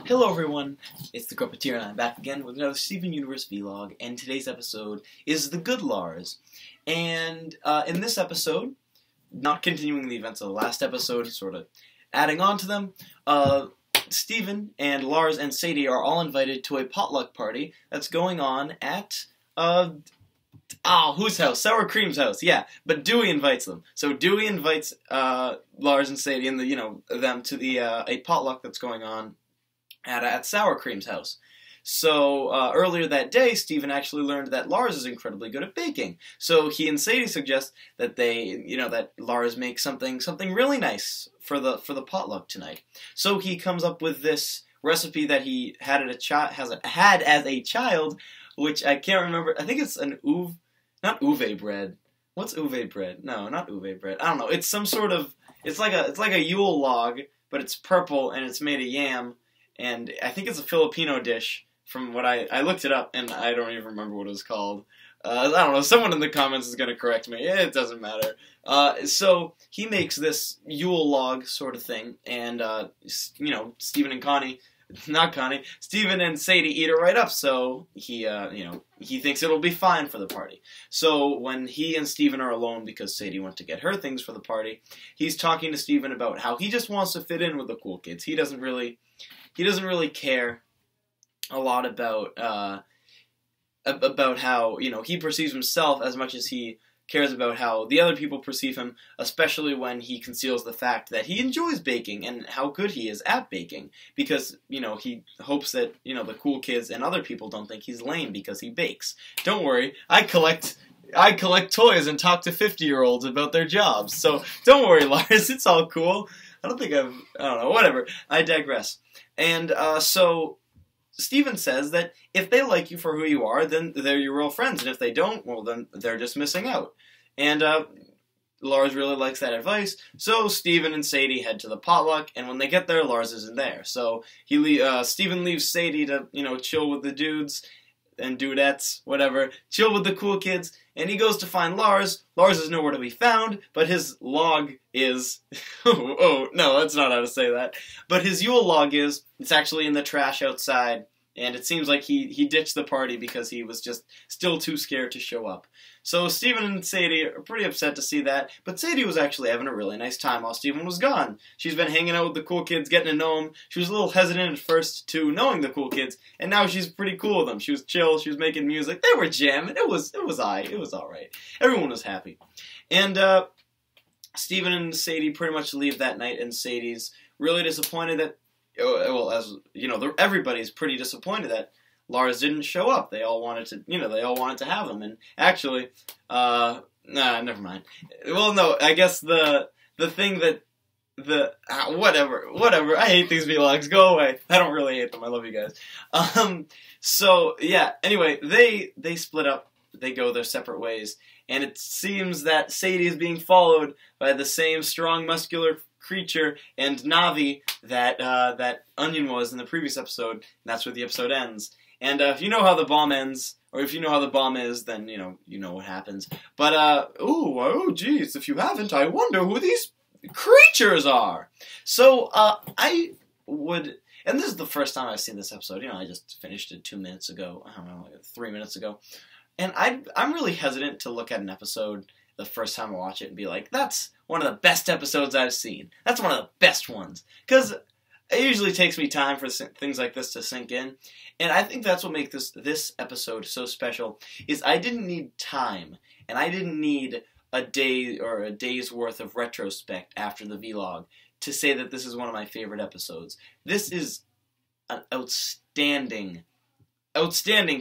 Hello everyone, it's the Gruppeteer and I'm back again with another Steven Universe vlog, and today's episode is The Good Lars. And in this episode, not continuing the events of the last episode, sort of adding on to them, Steven and Lars and Sadie are all invited to a potluck party that's going on at, whose house? Sour Cream's house, yeah. But Dewey invites them. So Dewey invites Lars and Sadie and them to the a potluck that's going on at Sour Cream's house. So earlier that day, Steven actually learned that Lars is incredibly good at baking. So he and Sadie suggest that that Lars make something really nice for the potluck tonight. So he comes up with this recipe that he had as a child, which I can't remember. I think it's an not uve bread. What's uve bread? No, not uve bread. I don't know. It's some sort of it's like a Yule log, but it's purple and it's made of yam. And I think it's a Filipino dish from what I looked it up, and I don't even remember what it was called. I don't know, someone in the comments is going to correct me. It doesn't matter. So he makes this Yule log sort of thing, and, Steven and Sadie eat it right up, so he thinks it'll be fine for the party. So when he and Steven are alone because Sadie went to get her things for the party, he's talking to Steven about how he just wants to fit in with the cool kids. He doesn't really care a lot about how, he perceives himself as much as he cares about how the other people perceive him, especially when he conceals the fact that he enjoys baking and how good he is at baking, because, he hopes that, the cool kids and other people don't think he's lame because he bakes. Don't worry, I collect toys and talk to 50-year-olds about their jobs, so don't worry, Lars, it's all cool. I don't know, whatever. I digress. And so Steven says that if they like you for who you are, then they're your real friends, and if they don't, well, then they're just missing out. And Lars really likes that advice, so Steven and Sadie head to the potluck, and when they get there, Lars isn't there. So Steven leaves Sadie to, chill with the dudes and dudettes, whatever, chill with the cool kids, and he goes to find Lars. Lars is nowhere to be found, but his log is... oh, no, that's not how to say that. But his Yule log it's actually in the trash outside, and it seems like he ditched the party because he was just still too scared to show up. So Steven and Sadie are pretty upset to see that, but Sadie was actually having a really nice time while Steven was gone. She's been hanging out with the cool kids, getting to know them. She was a little hesitant at first to knowing the cool kids, and now she's pretty cool with them. She was chill, she was making music, they were jamming, it was alright. Everyone was happy. And Steven and Sadie pretty much leave that night, and Sadie's really disappointed that, everybody's pretty disappointed that Lars didn't show up. They all wanted to have him, and actually, never mind. Well, no, I guess the thing that whatever. I hate these vlogs. Go away. I don't really hate them. I love you guys. So yeah. Anyway, they split up. They go their separate ways, and it seems that Sadie is being followed by the same strong, muscular creature and Navi that Onion was in the previous episode. And that's where the episode ends. And if you know how the bomb ends, or if you know how the bomb is, then you know what happens. But oh geez, if you haven't, I wonder who these creatures are. So I would, and this is the first time I've seen this episode. I just finished it 2 minutes ago. I don't know, like 3 minutes ago. And I'm really hesitant to look at an episode the first time I watch it and be like, that's one of the best episodes I've seen. That's one of the best ones. Because it usually takes me time for things like this to sink in. And I think that's what makes this episode so special, is I didn't need time. And I didn't need a day or a day's worth of retrospect after the vlog to say that this is one of my favorite episodes. This is an outstanding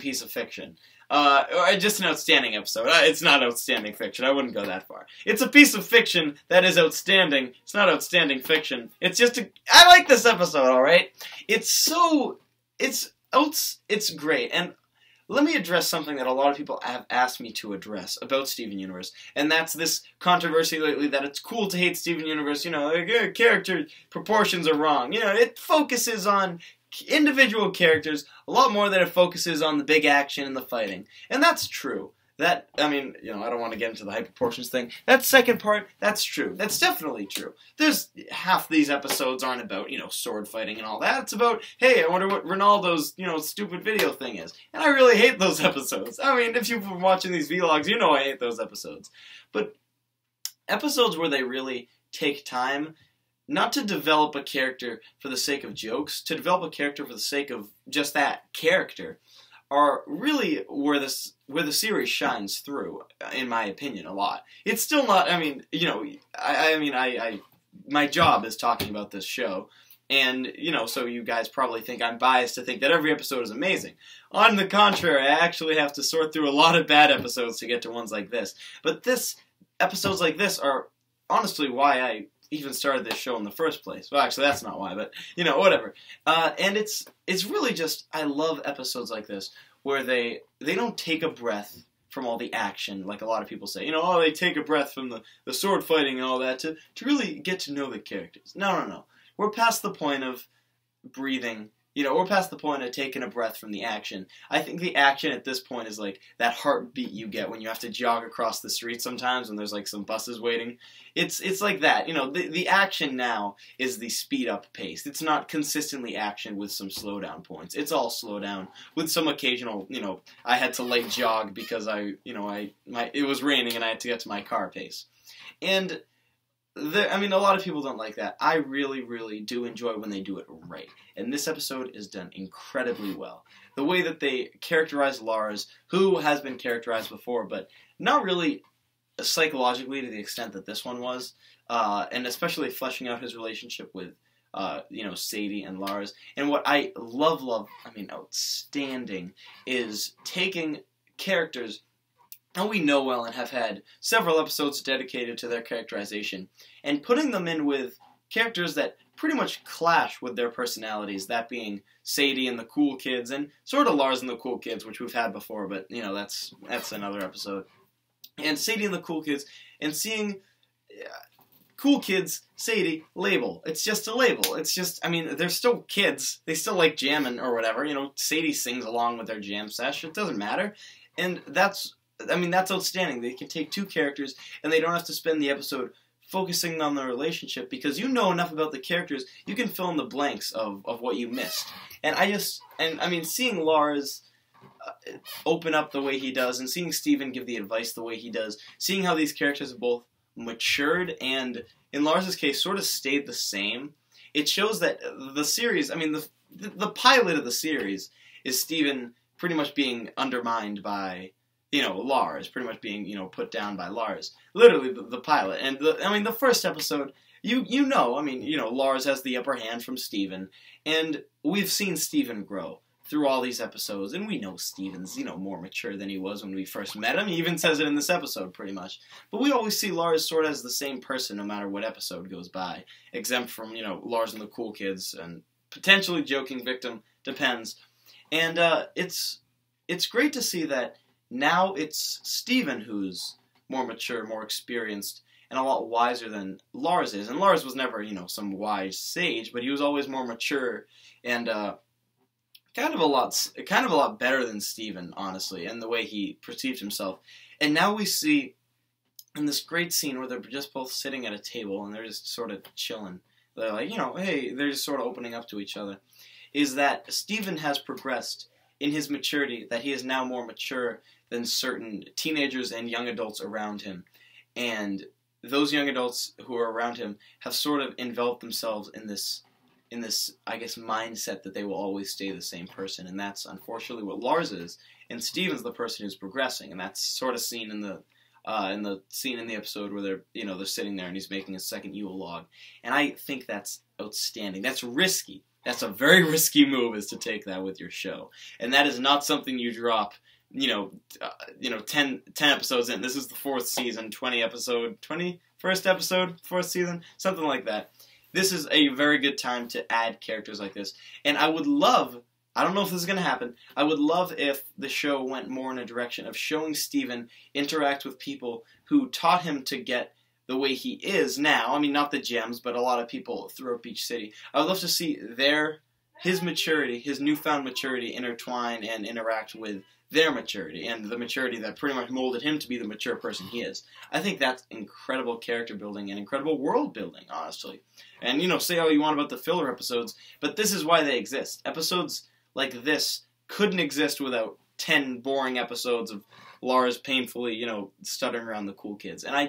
piece of fiction. Or just an outstanding episode. It's not outstanding fiction. I wouldn't go that far. It's a piece of fiction that is outstanding. It's not outstanding fiction. It's just I like this episode, alright? It's great. And let me address something that a lot of people have asked me to address about Steven Universe. And that's this controversy lately that it's cool to hate Steven Universe. Character proportions are wrong. It focuses on individual characters a lot more than it focuses on the big action and the fighting. And that's true. that, I mean, you know, I don't want to get into the hyperproportions thing. That second part, that's true. That's definitely true. There's half these episodes aren't about, you know, sword fighting and all that. It's about, hey, I wonder what Ronaldo's, you know, stupid video thing is. And I really hate those episodes. I mean, if you've been watching these vlogs, you know I hate those episodes. But episodes where they really take time, not to develop a character for the sake of jokes, to develop a character for the sake of just that character, are really where the series shines through, in my opinion, a lot. It's still not, I mean, you know, my job is talking about this show, and, you know, so you guys probably think I'm biased to think that every episode is amazing. On the contrary, I actually have to sort through a lot of bad episodes to get to ones like this. But episodes like this are honestly why I even started this show in the first place. Well, actually, that's not why, but, you know, whatever. And it's really just, I love episodes like this, where they don't take a breath from all the action, like a lot of people say. You know, oh, they take a breath from the sword fighting and all that to really get to know the characters. No. We're past the point of breathing. You know, we're past the point of taking a breath from the action. I think the action at this point is like that heartbeat you get when you have to jog across the street sometimes when there's like some buses waiting. It's like that. You know, the action now is the speed up pace. It's not consistently action with some slowdown points. It's all slow down with some occasional, you know, I had to late jog because it was raining and I had to get to my car pace. And I mean, a lot of people don't like that. I really, really do enjoy when they do it right. And this episode is done incredibly well. The way that they characterize Lars, who has been characterized before, but not really psychologically to the extent that this one was, and especially fleshing out his relationship with, you know, Sadie and Lars. And what I love, I mean, outstanding, is taking characters and we know well and have had several episodes dedicated to their characterization, and putting them in with characters that pretty much clash with their personalities, that being Sadie and the cool kids, and sort of Lars and the cool kids, which we've had before, but, you know, that's another episode. And Sadie and the cool kids, and seeing cool kids, Sadie, label. It's just a label. It's just, I mean, they're still kids. They still like jamming or whatever. You know, Sadie sings along with their jam sesh. It doesn't matter. And that's outstanding. They can take two characters, and they don't have to spend the episode focusing on their relationship, because you know enough about the characters, you can fill in the blanks of what you missed. And I mean, seeing Lars open up the way he does, and seeing Steven give the advice the way he does, seeing how these characters have both matured, and in Lars's case, sort of stayed the same, it shows that the series, I mean, the pilot of the series is Steven pretty much being undermined by, you know, Lars, pretty much being, you know, put down by Lars. Literally, the pilot. And, I mean, the first episode, you know, I mean, you know, Lars has the upper hand from Steven, and we've seen Steven grow through all these episodes, and we know Steven's, you know, more mature than he was when we first met him. He even says it in this episode, pretty much. But we always see Lars sort of as the same person no matter what episode goes by, exempt from, you know, Lars and the cool kids, and potentially joking victim, depends. And it's great to see that now it's Steven who's more mature, more experienced, and a lot wiser than Lars is. And Lars was never, you know, some wise sage, but he was always more mature and kind of a lot better than Steven, honestly, and the way he perceived himself. And now we see in this great scene where they're just both sitting at a table and they're just sort of chilling. They're like, you know, hey, they're just sort of opening up to each other. Is that Steven has progressed in his maturity, that he is now more mature than certain teenagers and young adults around him. And those young adults who are around him have sort of enveloped themselves in this, I guess, mindset that they will always stay the same person. And that's unfortunately what Lars is. And Steven's the person who's progressing. And that's sort of seen in the scene in the episode where they're sitting there and he's making a second Yule log. And I think that's outstanding. That's risky. That's a very risky move, is to take that with your show. And that is not something you drop, 10 episodes in. This is the 4th season, 21st episode, 4th season, something like that. This is a very good time to add characters like this. And I would love, I don't know if this is going to happen, I would love if the show went more in a direction of showing Steven interact with people who taught him to get the way he is now. I mean, not the gems, but a lot of people throughout Beach City. I would love to see his maturity, his newfound maturity, intertwine and interact with their maturity and the maturity that pretty much molded him to be the mature person he is. I think that's incredible character building and incredible world building, honestly. And, say all you want about the filler episodes, but this is why they exist. Episodes like this couldn't exist without 10 boring episodes of Lars painfully, stuttering around the cool kids. And I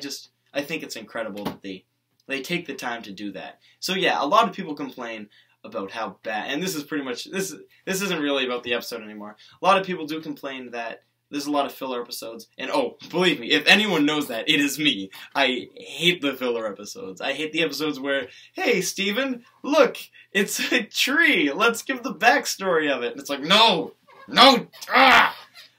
think it's incredible that they take the time to do that. So yeah, a lot of people complain about how bad, and this is pretty much, this isn't really about the episode anymore. A lot of people do complain that there's a lot of filler episodes, and oh, believe me, if anyone knows that, it is me. I hate the filler episodes. I hate the episodes where, hey, Steven, look, it's a tree, let's give the backstory of it. And it's like, no,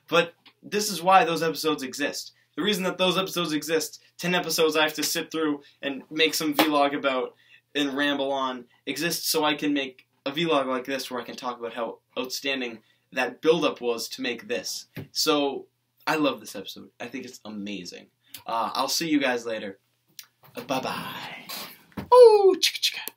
But this is why those episodes exist. The reason that those episodes exist, 10 episodes I have to sit through and make some vlog about and ramble on, exists so I can make a vlog like this where I can talk about how outstanding that build-up was to make this. So, I love this episode. I think it's amazing. I'll see you guys later. Bye-bye. Oh, chicka chicka.